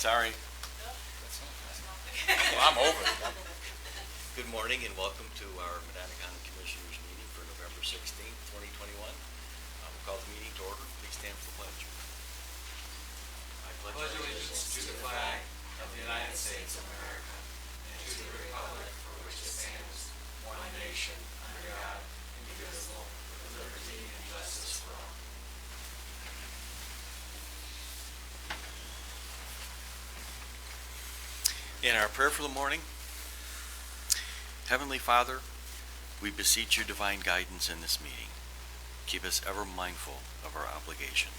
Sorry. Well, I'm over it. Good morning and welcome to our Medina County Commissioners meeting for November 16th, 2021. We'll call the meeting to order. Please stand for the pledge. I pledge allegiance to the flag of the United States of America and to the republic for which it stands, one nation, under God, indivisible, with liberty and justice for all. In our prayer for the morning, Heavenly Father, we beseech your divine guidance in this meeting. Keep us ever mindful of our obligation.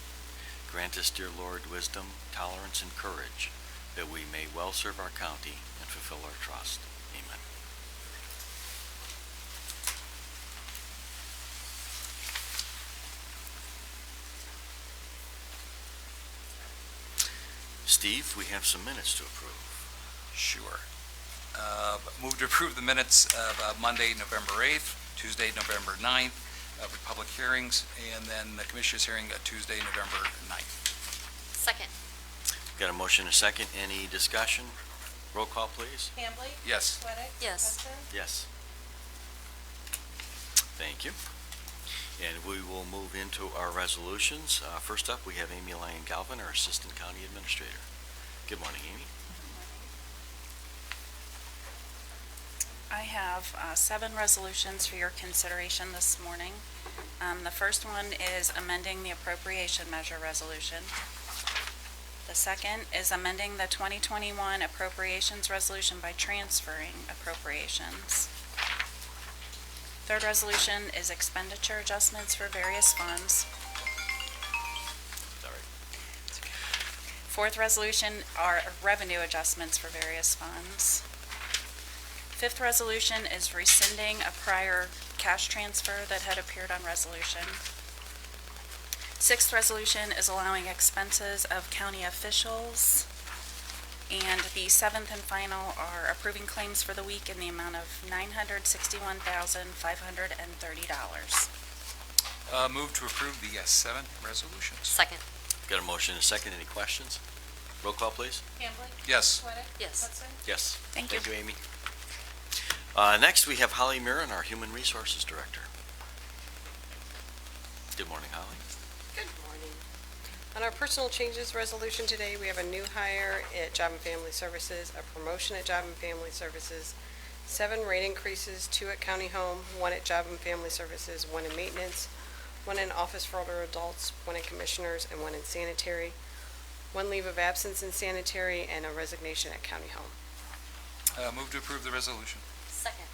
Grant us, dear Lord, wisdom, tolerance, and courage, that we may well serve our county and fulfill our trust. Amen. Steve, we have some minutes to approve. Sure. Move to approve the minutes of Monday, November 8th, Tuesday, November 9th, with public hearings, and then the Commissioners' hearing Tuesday, November 9th. Second. Got a motion and a second. Any discussion? Roll call, please. Hambley? Yes. Sweattick? Yes. Hudson? Yes. Thank you. And we will move into our resolutions. First up, we have Amy Lyon Galvin, our Assistant County Administrator. Good morning, Amy. I have 7 resolutions for your consideration this morning. The first one is amending the appropriation measure resolution. The second is amending the 2021 appropriations resolution by transferring appropriations. Third resolution is expenditure adjustments for various funds. Sorry. Fourth resolution are revenue adjustments for various funds. Fifth resolution is rescinding a prior cash transfer that had appeared on resolution. Sixth resolution is allowing expenses of county officials. And the seventh and final are approving claims for the week in the amount of $961,530. Move to approve the 7 resolutions. Second. Got a motion and a second. Any questions? Roll call, please. Hambley? Yes. Sweattick? Yes. Hudson? Yes. Thank you. Thank you, Amy. Next, we have Holly Mirren, our Human Resources Director. Good morning, Holly. Good morning. On our personal changes resolution today, we have a new hire at Job and Family Services, a promotion at Job and Family Services, 7 rate increases, 2 at County Home, 1 at Job and Family Services, 1 in Maintenance, 1 in Office for Older Adults, 1 in Commissioners, and 1 in Sanitary, 1 leave of absence in Sanitary, and a resignation at County Home. Move to approve the resolution. Second.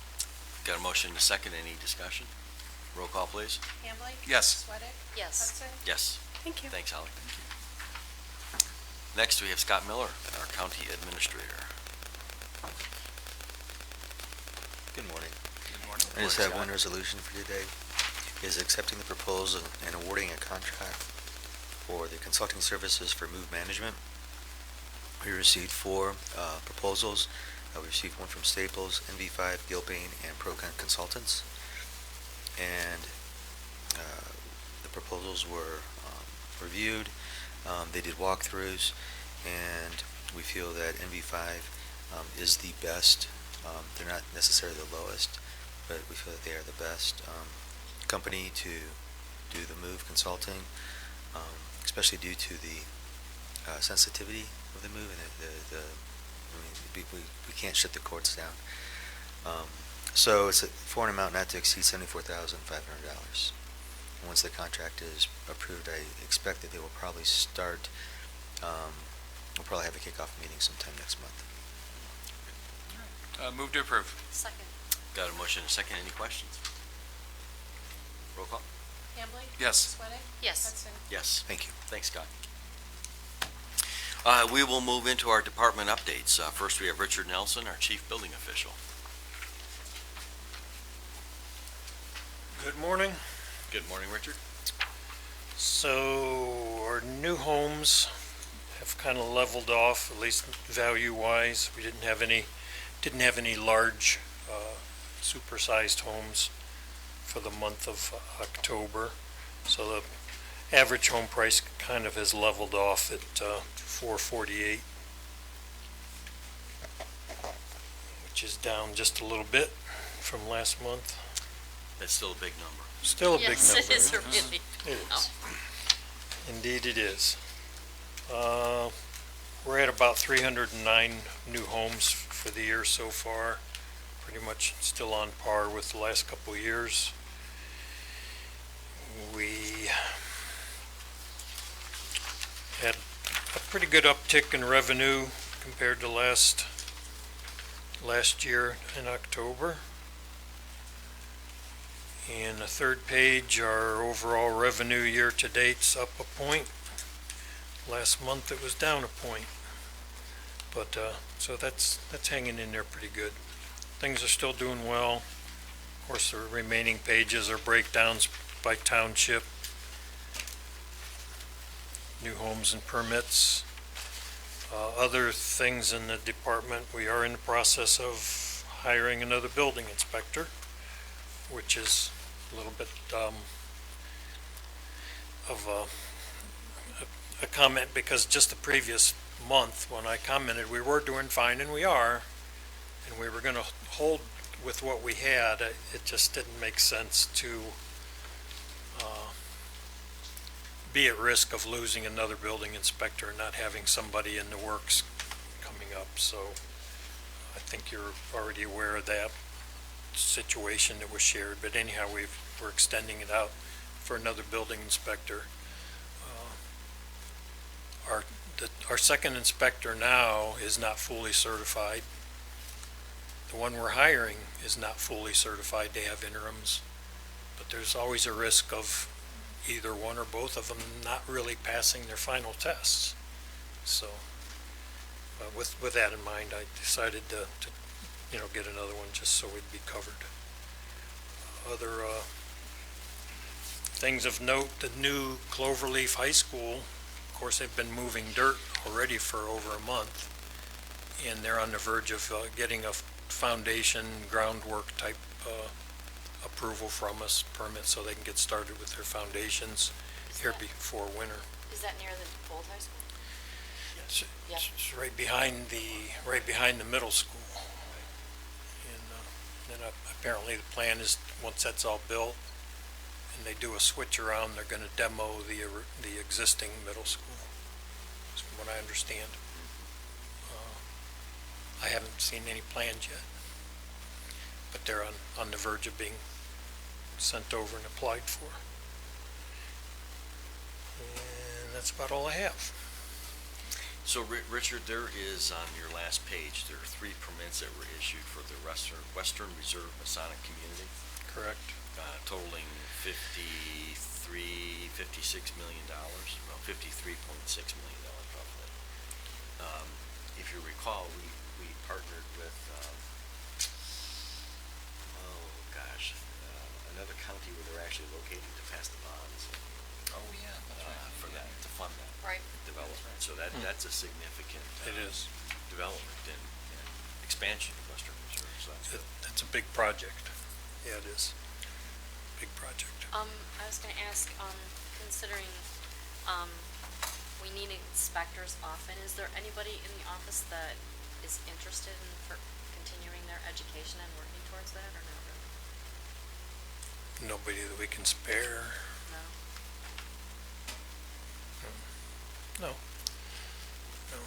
Got a motion and a second. Any discussion? Roll call, please. Hambley? Yes. Sweattick? Yes. Hudson? Yes. Thank you. Thanks, Holly. Thank you. Next, we have Scott Miller, our County Administrator. Good morning. Good morning. I just have one resolution for today, is accepting the proposal and awarding a contract for the consulting services for move management. We received 4 proposals. We received one from Staples, NV5, Gilbane, and Procon Consultants. And the proposals were reviewed. They did walkthroughs, and we feel that NV5 is the best. They're not necessarily the lowest, but we feel that they are the best company to do the move consulting, especially due to the sensitivity of the move and we can't shut the courts down. So it's for an amount not to exceed $74,500. Once the contract is approved, I expect that they will probably start. We'll probably have a kickoff meeting sometime next month. Move to approve. Second. Got a motion and a second. Any questions? Roll call. Hambley? Yes. Sweattick? Yes. Hudson? Yes. Thank you. Thanks, Scott. We will move into our department updates. First, we have Richard Nelson, our Chief Building Official. Good morning. Good morning, Richard. So our new homes have kind of leveled off, at least value-wise. We didn't have any large, supersized homes for the month of October. So the average home price kind of has leveled off at $448 which is down just a little bit from last month. That's still a big number. Still a big Yes, number. it is a really, It is. Indeed it is. We're at about 309 new homes for the year so far. Pretty much still on par with the last couple of years. We had a pretty good uptick in revenue compared to last year in October. And the third page, our overall revenue year-to-date's up a point. Last month it was down a point. But, so that's hanging in there pretty good. Things are still doing well. Of course, the remaining pages are breakdowns by township, new homes and permits. Other things in the department, we are in the process of hiring another building inspector, which is a little bit of a comment, because just the previous month when I commented we were doing fine, and we are, and we were going to hold with what we had. It just didn't make sense to be at risk of losing another building inspector and not having somebody in the works coming up. So I think you're already aware of that situation that was shared, but anyhow, we're extending it out for another building inspector. Our second inspector now is not fully certified. The one we're hiring is not fully certified. They have interims, but there's always a risk of either one or both of them not really passing their final tests. So with that in mind, I decided to get another one just so we'd be covered. Other things of note, the new Cloverleaf High School, of course, they've been moving dirt already for over a month, and they're on the verge of getting a foundation groundwork type approval from us, permit, so they can get started with their foundations here before winter. is that near the old high school? It's right behind the middle school. And then apparently the plan is, once that's all built and they do a switch around, they're going to demo the existing middle school, is from what I understand. I haven't seen any plans yet, but they're on the verge of being sent over and applied for. And that's about all I have. So, Richard, there is on your last page, there are 3 permits that were issued for the Western Reserve Masonic Community, Correct. totaling $56 million, well, $53.6 million roughly. If you recall, we partnered with, another county where they're actually located to pass the bonds. Oh, yeah. For that, to fund that Right. development. So that's a significant It is. development and expansion of Western Reserve. So that's good. That's a big project. Yeah, it is. Big project. I was gonna ask, considering, we need inspectors often, is there anybody in the office that is interested in continuing their education and working towards that, or not really? Nobody that we can spare. No? No.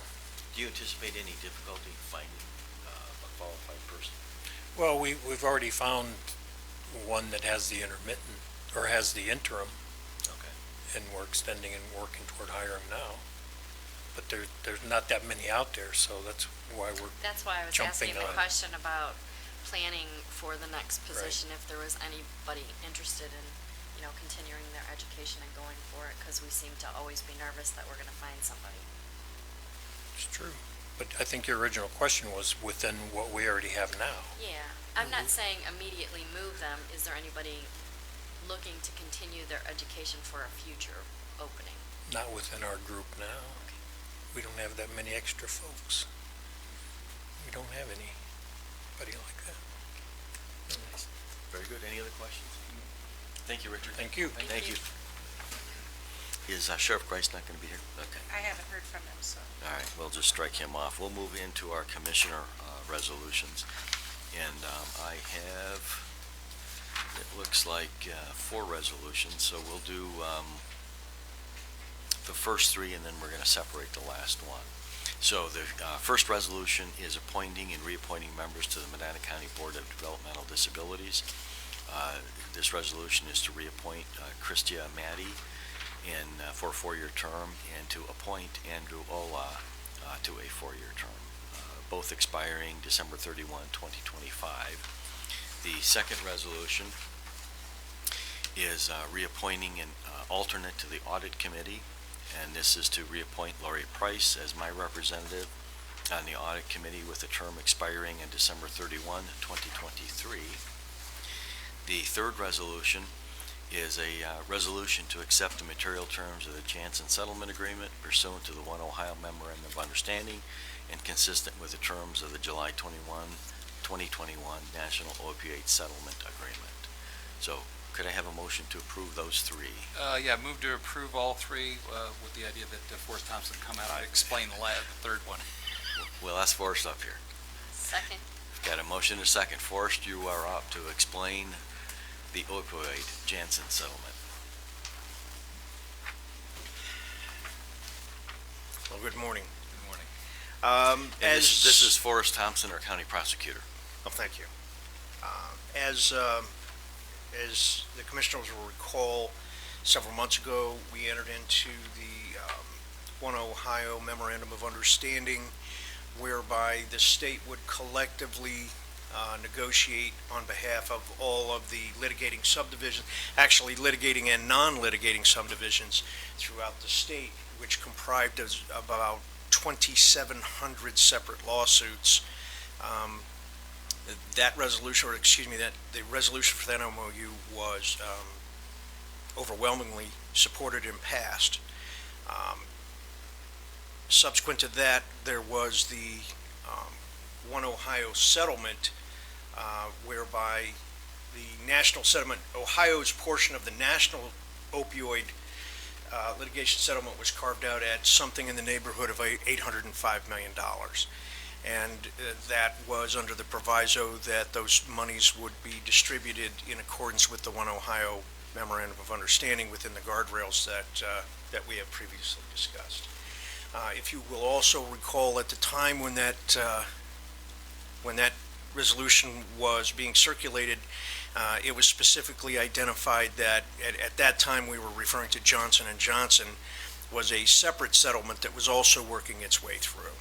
Do you anticipate any difficulty finding a qualified person? Well, we've already found one that has the intermittent, or has the interim, Okay. and we're extending and working toward hiring now. But there's not that many out there, so that's why we're That's why I was jumping asking the on it. question about planning for the next position, if there was anybody interested in, continuing their education and going for it, because we seem to always be nervous that we're gonna find somebody. It's true. But I think your original question was within what we already have now. Yeah, I'm not saying immediately move them. Is there anybody looking to continue their education for a future opening? Not within our group now. We don't have that many extra folks. We don't have anybody like that. Very good. Any other questions? Thank you, Richard. Thank you. Thank you. Is Sheriff Grice not going to be here? Okay. I haven't heard from him, so. All right, we'll just strike him off. We'll move into our commissioner resolutions. And I have, it looks like 4 resolutions, so we'll do the first 3, and then we're going to separate the last one. So the first resolution is appointing and reappointing members to the Medina County Board of Developmental Disabilities. This resolution is to reappoint Christia Matty for a 4-year term, and to appoint Andrew Ola to a 4-year term, both expiring December 31, 2025. The second resolution is reappointing an alternate to the Audit Committee, and this is to reappoint Lori Price as my representative on the Audit Committee with a term expiring on December 31, 2023. The third resolution is a resolution to accept the material terms of the Janssen Settlement Agreement pursuant to the One Ohio Memorandum of Understanding and consistent with the terms of the July 21, 2021 National Opioid Settlement Agreement. So, could I have a motion to approve those 3? Yeah, move to approve all 3 with the idea that Forrest Thompson come out and explain the third one. We'll ask Forrest up here. Second. Got a motion and a second. Forrest, you are up to explain the opioid Janssen settlement. Well, good morning. Good morning. And this is Forrest Thompson, our county prosecutor. Oh, thank you. As the commissioners will recall, several months ago, we entered into the One Ohio Memorandum of Understanding, whereby the state would collectively negotiate on behalf of all of the litigating subdivisions, actually litigating and non-litigating subdivisions throughout the state, which comprised of about 2,700 separate lawsuits. That resolution, or excuse me, the resolution for that MOU was overwhelmingly supported and passed. Subsequent to that, there was the One Ohio settlement, whereby the national settlement, Ohio's portion of the national opioid litigation settlement was carved out at something in the neighborhood of $805 million. And that was under the proviso that those monies would be distributed in accordance with the One Ohio Memorandum of Understanding within the guardrails that we have previously discussed. If you will also recall, at the time when that resolution was being circulated, it was specifically identified that at that time we were referring to Johnson & Johnson was a separate settlement that was also working its way through.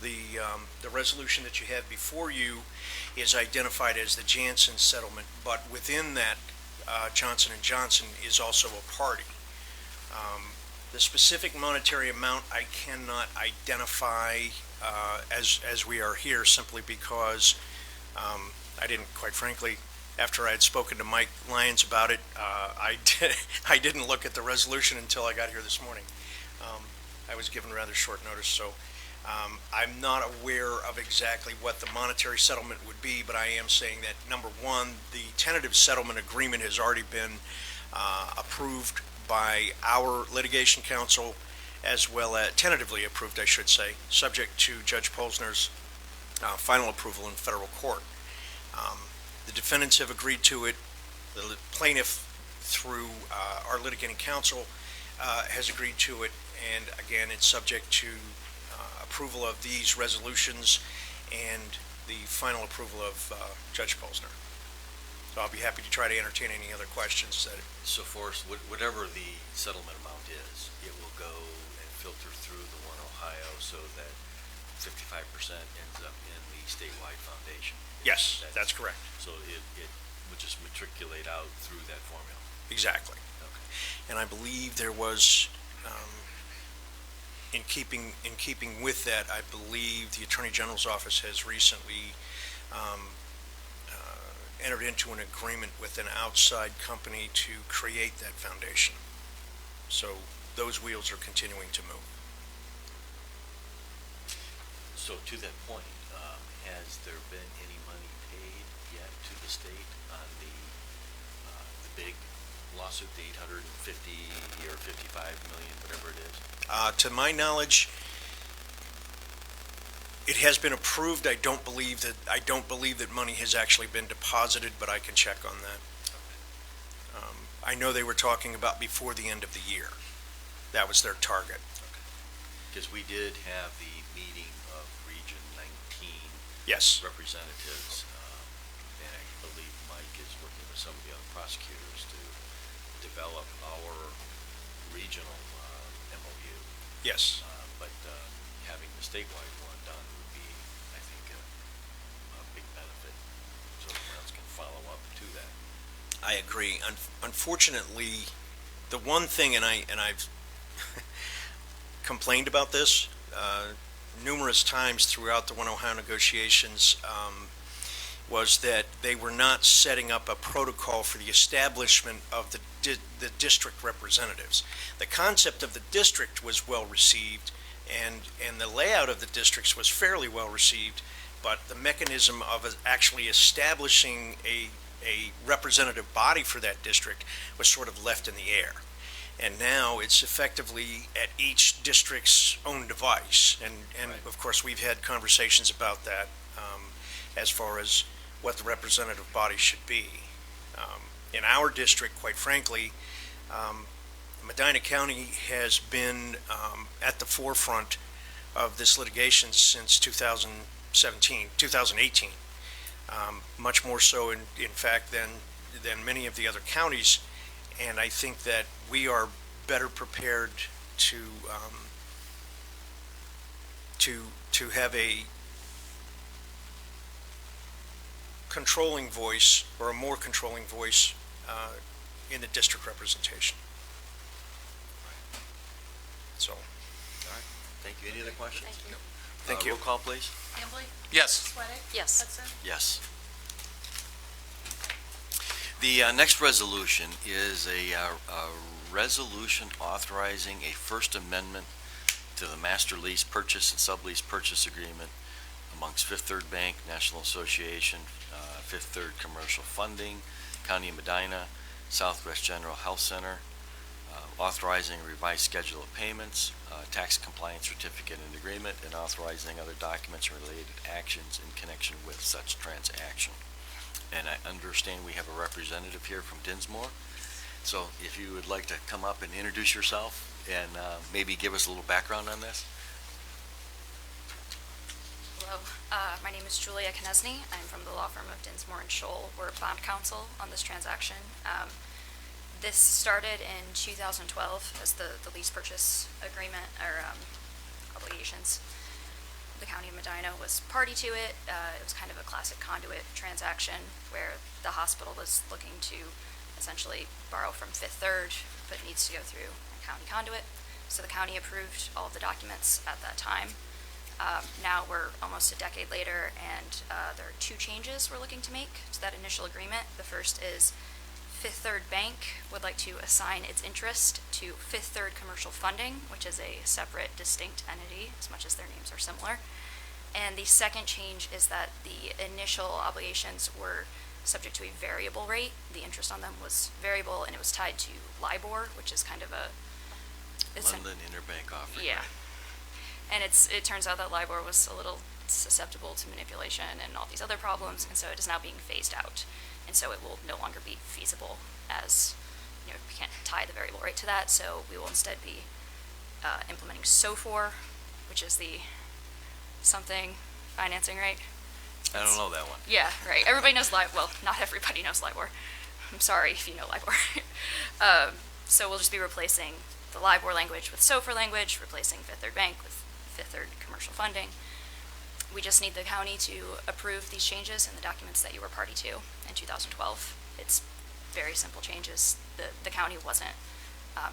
The resolution that you have before you is identified as the Janssen settlement, but within that, Johnson & Johnson is also a party. The specific monetary amount I cannot identify as we are here, simply because I didn't, quite frankly, after I had spoken to Mike Lyons about it, I didn't look at the resolution until I got here this morning. I was given rather short notice, so I'm not aware of exactly what the monetary settlement would be, but I am saying that, number one, the tentative settlement agreement has already been approved by our litigation counsel, as well as tentatively approved, I should say, subject to Judge Posner's final approval in federal court. The defendants have agreed to it. The plaintiff, through our litigating counsel, has agreed to it, and again, it's subject to approval of these resolutions and the final approval of Judge Posner. So I'll be happy to try to entertain any other questions. So Forrest, whatever the settlement amount is, it will go and filter through the One Ohio so that 55% ends up in the statewide foundation. Yes, that's correct. So it would just matriculate out through that formula. Exactly. Okay. And I believe there was, in keeping with that, I believe the Attorney General's office has recently entered into an agreement with an outside company to create that foundation. So those wheels are continuing to move. So to that point, has there been any money paid yet to the state on the big lawsuit, the 850 or 55 million, whatever it is? To my knowledge, It has been approved. I don't believe that money has actually been deposited, but I can check on that. I know they were talking about before the end of the year. That was their target. Because we did have the meeting of Region 19 Yes. representatives, and I believe Mike is working with some of the other prosecutors to develop our regional MOU. Yes. But having the statewide one done would be, I think, a big benefit, so everyone else can follow up to that. I agree. Unfortunately, the one thing, and I've complained about this numerous times throughout the One Ohio negotiations, was that they were not setting up a protocol for the establishment of the district representatives. The concept of the district was well received, and the layout of the districts was fairly well received, but the mechanism of actually establishing a representative body for that district was sort of left in the air. And now it's effectively at each district's own device. And Right. of course, we've had conversations about that as far as what the representative body should be. In our district, quite frankly, Medina County has been at the forefront of this litigation since 2018. Much more so, in fact, than many of the other counties. And I think that we are better prepared to have a controlling voice, or a more controlling voice in the district representation. So, Thank you. Any other questions? Thank you. Thank you. Roll call, please. Hambley? Yes. Sweattick? Yes. Hudson? Yes. The next resolution is a resolution authorizing a First Amendment to the Master Lease Purchase and Sublease Purchase Agreement amongst Fifth Third Bank, National Association, Fifth Third Commercial Funding, County of Medina, Southwest General Health Center, authorizing a revised schedule of payments, tax compliance certificate and agreement, and authorizing other documents and related actions in connection with such transaction. And I understand we have a representative here from Dinsmore. So if you would like to come up and introduce yourself and maybe give us a little background on this. Hello, my name is Julia Knesny. I'm from the law firm of Dinsmore and Scholl. We're bond counsel on this transaction. This started in 2012 as the lease purchase agreement or obligations. The County of Medina was party to it. It was kind of a classic conduit transaction where the hospital was looking to essentially borrow from Fifth Third, but needs to go through a county conduit. So the county approved all of the documents at that time. Now we're almost a decade later, and there are two changes we're looking to make to that initial agreement. The first is Fifth Third Bank would like to assign its interest to Fifth Third Commercial Funding, which is a separate, distinct entity, as much as their names are similar. And the second change is that the initial obligations were subject to a variable rate. The interest on them was variable, and it was tied to LIBOR, which is kind of London Interbank Offering. yeah. And it turns out that LIBOR was a little susceptible to manipulation and all these other problems, and so it is now being phased out. And so it will no longer be feasible, as we can't tie the variable rate to that, so we will instead be implementing SOFR, which is the something financing rate. I don't know that one. Yeah, right. Everybody knows LIBOR. Well, not everybody knows LIBOR. I'm sorry if you know LIBOR. So we'll just be replacing the LIBOR language with SOFR language, replacing Fifth Third Bank with Fifth Third Commercial Funding. We just need the county to approve these changes in the documents that you were party to in 2012. It's very simple changes. The county wasn't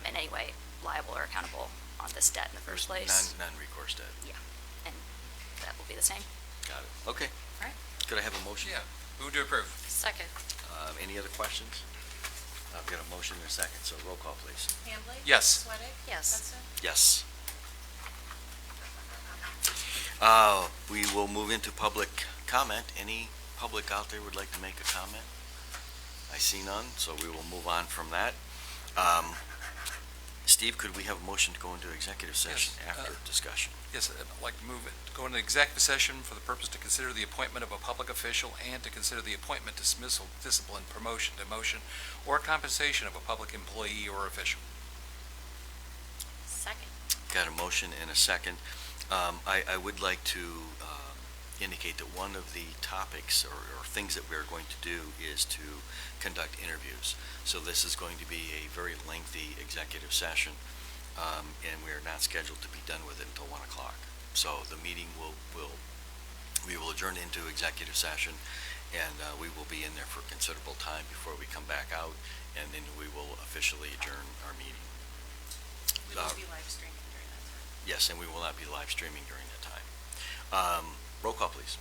in any way liable or accountable on this debt in the first place. Non-recourse debt. Yeah, and that will be the same. Got it. Okay. All right. Could I have a motion? Yeah. Move to approve. Second. Any other questions? I've got a motion and a second, so roll call, please. Hambley? Yes. Sweattick? Yes. Hudson? Yes. We will move into public comment. Any public out there would like to make a comment? I see none, so we will move on from that. Steve, could we have a motion to go into executive session Yes, after discussion? Yes, I'd like to move it, go into executive session for the purpose to consider the appointment of a public official and to consider the appointment, dismissal, discipline, promotion, demotion, or compensation of a public employee or official. Second. Got a motion and a second. I would like to indicate that one of the topics or things that we're going to do is to conduct interviews. So this is going to be a very lengthy executive session, and we are not scheduled to be done with it until 1 o'clock. So the meeting we will adjourn into executive session, and we will be in there for considerable time before we come back out, and then we will officially adjourn our meeting. We will be live streaming during that time. Yes, and we will not be live streaming during that time. Roll call, please.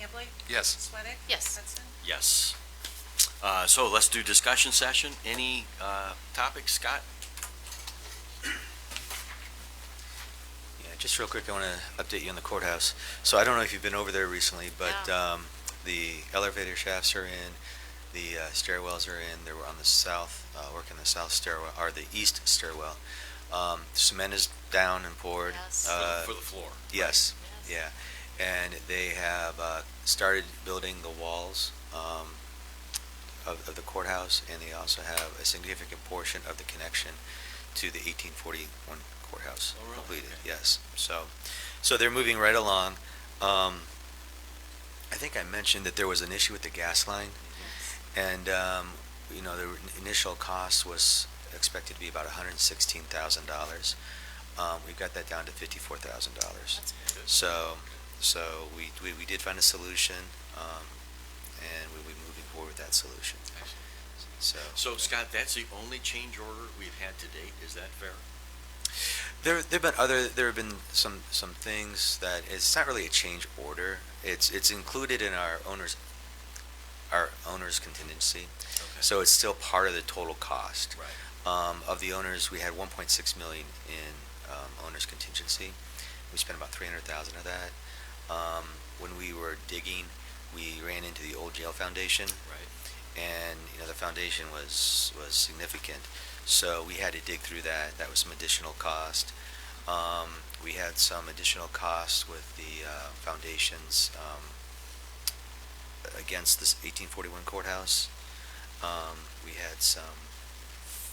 Hambley? Yes. Sweattick? Yes. Hudson? Yes. So let's do discussion session. Any topics, Scott? Yeah, just real quick, I want to update you on the courthouse. So I don't know if you've been over there recently, but Yeah. the elevator shafts are in, the stairwells are in. They were on the south, working the south stairwell, or the east stairwell. Cement is down and poured. Yes. For the floor. Yes, Yes. yeah. And they have started building the walls of the courthouse, and they also have a significant portion of the connection to the 1841 courthouse Oh, really? completed. Okay. Yes. So they're moving right along. I think I mentioned that there was an issue with the gas line, and the initial cost was expected to be about $116,000. We got that down to $54,000. That's good. So we did find a solution, and we'll be moving forward with that solution. So Scott, that's the only change order we've had to date. Is that fair? There have been some things that it's not really a change order. It's included in our owner's contingency. Okay. So it's still part of the total cost. Right. Of the owners, we had 1.6 million in owner's contingency. We spent about 300,000 of that. When we were digging, we ran into the old jail foundation, Right. and the foundation was significant. So we had to dig through that. That was some additional cost. We had some additional costs with the foundations against this 1841 courthouse. We had some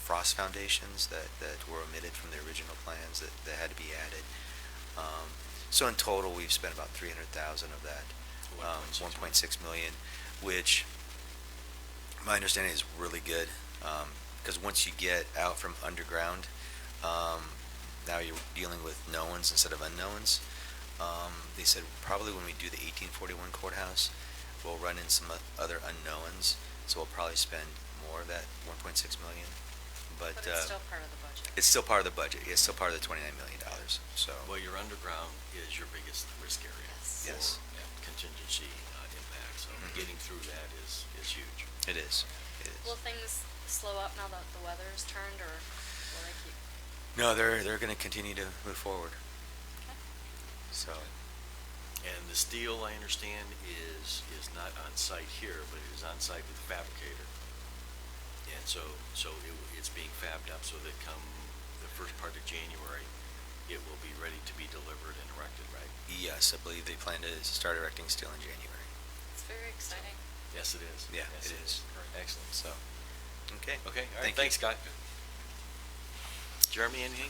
frost foundations that were omitted from the original plans that had to be added. So in total, we've spent about 300,000 of that 1.6 million, which my understanding is really good, because once you get out from underground, now you're dealing with knowns instead of unknowns. They said probably when we do the 1841 courthouse, we'll run in some other unknowns, so we'll probably spend more of that 1.6 million. But it's still part of the budget. it's still part of the budget. It's still part of the $29 million. So Well, your underground is your biggest risk area. Yes. For contingency impact. So getting through that is huge. it is. It is. Will things slow up now that the weather's turned, or will they keep? No, they're going to continue to move forward. Okay. So And the steel, I understand, is not on site here, but it is on site with the fabricator. And so it's being fabbed up so that come the first part of January, it will be ready to be delivered and erected, right? yes, I believe they plan to start erecting steel in January. It's very exciting. Yes, it is. Yeah, Yes, it is. Excellent. So okay. Okay, all right, Thank you. thanks, Scott. Jeremy, anything?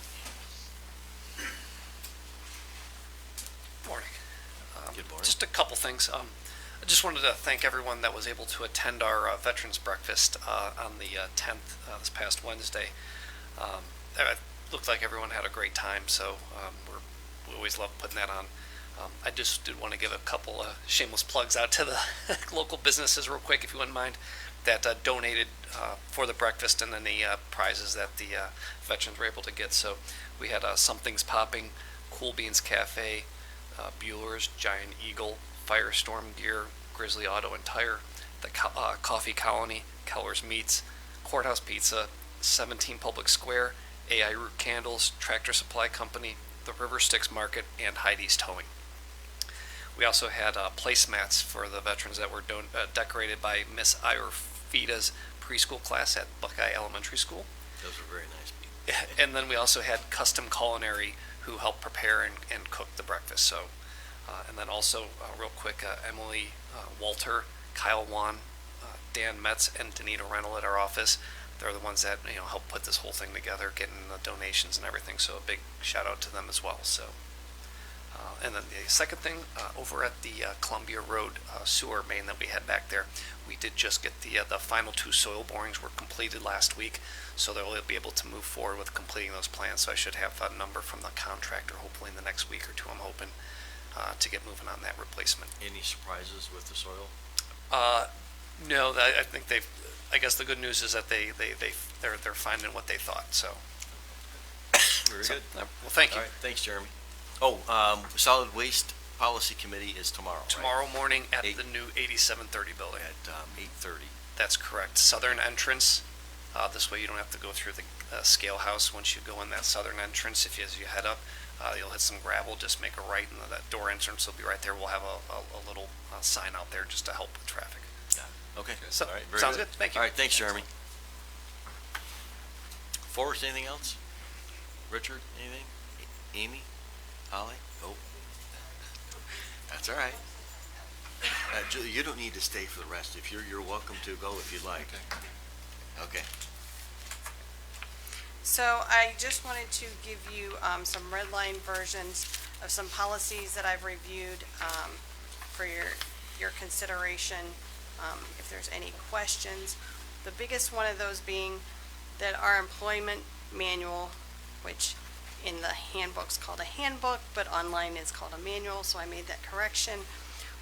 Morning. Good morning. Just a couple things. I just wanted to thank everyone that was able to attend our Veterans Breakfast on the 10th, this past Wednesday. It looked like everyone had a great time, so we always love putting that on. I just did want to give a couple of shameless plugs out to the local businesses real quick, if you wouldn't mind, that donated for the breakfast and then the prizes that the veterans were able to get. So we had Something's Popping, Cool Beans Cafe, Bueller's, Giant Eagle, Firestorm Gear, Grizzly Auto and Tire, the Coffee Colony, Keller's Meats, Courthouse Pizza, 17 Public Square, AI Root Candles, Tractor Supply Company, the River Styx Market, and Heidi's Towing. We also had placemats for the veterans that were decorated by Miss Ira Fida's preschool class at Buckeye Elementary School. Those are very nice. And then we also had Custom Culinary who helped prepare and cook the breakfast. So, and then also, real quick, Emily Walter, Kyle Wan, Dan Metz, and Danita Rental at our office. They're the ones that helped put this whole thing together, getting the donations and everything. So a big shout out to them as well. So, and then the second thing, over at the Columbia Road sewer main that we had back there, we did just get the final 2 soil borings were completed last week. So they'll be able to move forward with completing those plans. So I should have a number from the contractor hopefully in the next week or two. I'm hoping to get moving on that replacement. Any surprises with the soil? No, I think I guess the good news is that they're finding what they thought. So Very good. well, thank you. All right, thanks, Jeremy. Oh, Solid Waste Policy Committee is tomorrow, right? Tomorrow morning at Eight- the new 8730 building. At 8:30. That's correct. Southern entrance. This way you don't have to go through the scale house. Once you go in that southern entrance, as you head up, you'll hit some gravel. Just make a right, and that door entrance will be right there. We'll have a little sign out there just to help with traffic. Okay, So, all right, very sounds good. Thank you. All right, thanks, Jeremy. Forrest, anything else? Richard, anything? Amy? Holly? Oh. That's all right. Julie, you don't need to stay for the rest. If you're welcome to go if you'd like. Okay. So I just wanted to give you some red line versions of some policies that I've reviewed for your consideration. If there's any questions, the biggest one of those being that our employment manual, which in the handbook's called a handbook, but online is called a manual, so I made that correction.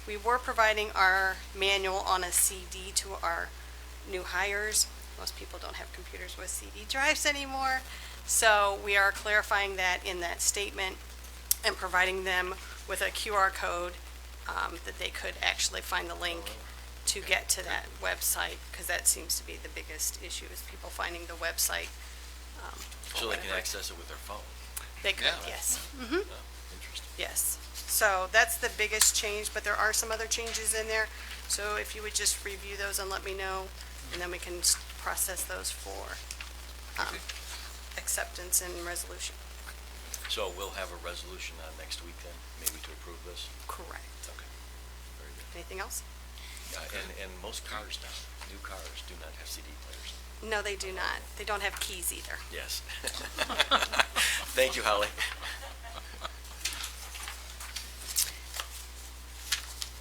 We were providing our manual on a CD to our new hires. Most people don't have computers with CD drives anymore, so we are clarifying that in that statement and providing them with a QR code that they could actually find the link to get to that website, because that seems to be the biggest issue, is people finding the website. So they can whatever. access it with their phone. They could, Yeah. yes. Oh, interesting. Yes. So that's the biggest change, but there are some other changes in there. So if you would just review those and let me know, and then we can process those for acceptance and resolution. So we'll have a resolution next week then, maybe to approve this? Correct. Okay. Very good. Anything else? And most cars now, new cars do not have CD players. No, they do not. They don't have keys either. Yes. Thank you, Holly.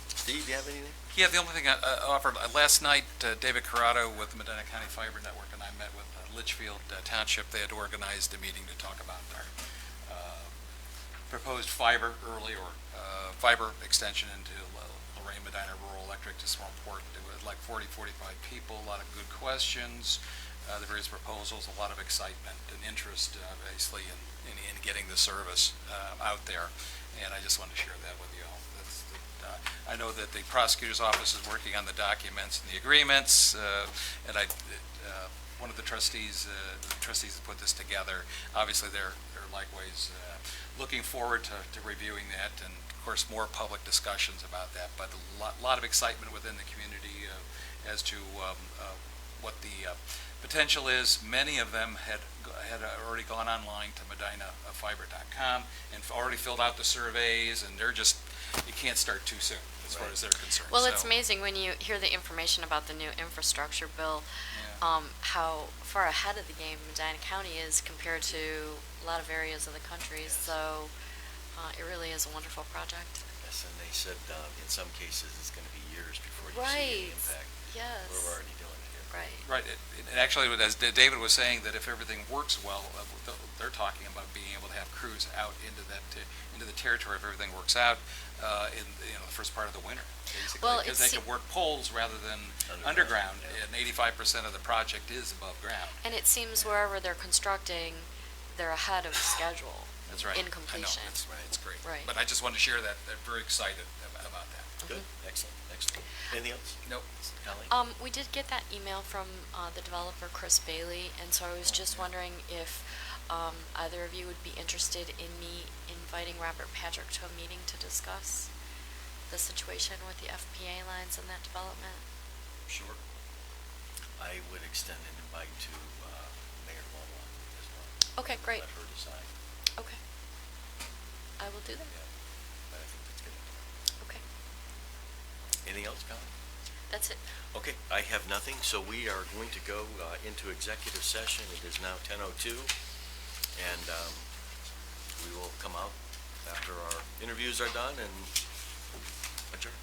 Steve, do you have anything? Yeah, the only thing I offered, last night, David Corrado with the Medina County Fiber Network and I met with Litchfield Township. They had organized a meeting to talk about our proposed fiber fiber extension into Lorraine Medina Rural Electric to Swarmport. It was like 40, 45 people, a lot of good questions, the various proposals, a lot of excitement and interest, obviously, in getting the service out there. And I just wanted to share that with you all. I know that the prosecutor's office is working on the documents and the agreements, and one of the trustees that put this together, obviously they're likewise looking forward to reviewing that, and of course more public discussions about that, but a lot of excitement within the community as to what the potential is. Many of them had already gone online to medinafiber.com and already filled out the surveys, and you can't start too soon as far as they're concerned. Well, it's So, amazing when you hear the information about the new infrastructure bill, yeah. how far ahead of the game Medina County is compared to a lot of areas of the country. So it really is a wonderful project. Yes, and they said in some cases it's going to be years before you see Right. the impact. Yes. We're already doing it here. Right. Right, and actually, as David was saying, that if everything works well, they're talking about being able to have crews out into the territory if everything works out in the first part of the winter, basically, Well, because they can work poles rather than underground, and 85% of the project is above ground. And it seems wherever they're constructing, they're ahead of schedule. That's right. In completion. I know, that's right, it's great. Right. But I just wanted to share that, they're very excited about that. Good, excellent, excellent. Anything else? Nope. Holly? We did get that email from the developer, Chris Bailey, and so I was just wondering if either of you would be interested in me inviting Robert Patrick to a meeting to discuss the situation with the FPA lines and that development. Sure. I would extend an invite to Mayor Lola as well. Okay, great. Let her decide. Okay. I will do that. But I think that's good. Okay. Anything else, Colin? That's it. Okay, I have nothing, so we are going to go into executive session. It is now 10:02, and we will come out after our interviews are done and adjourn.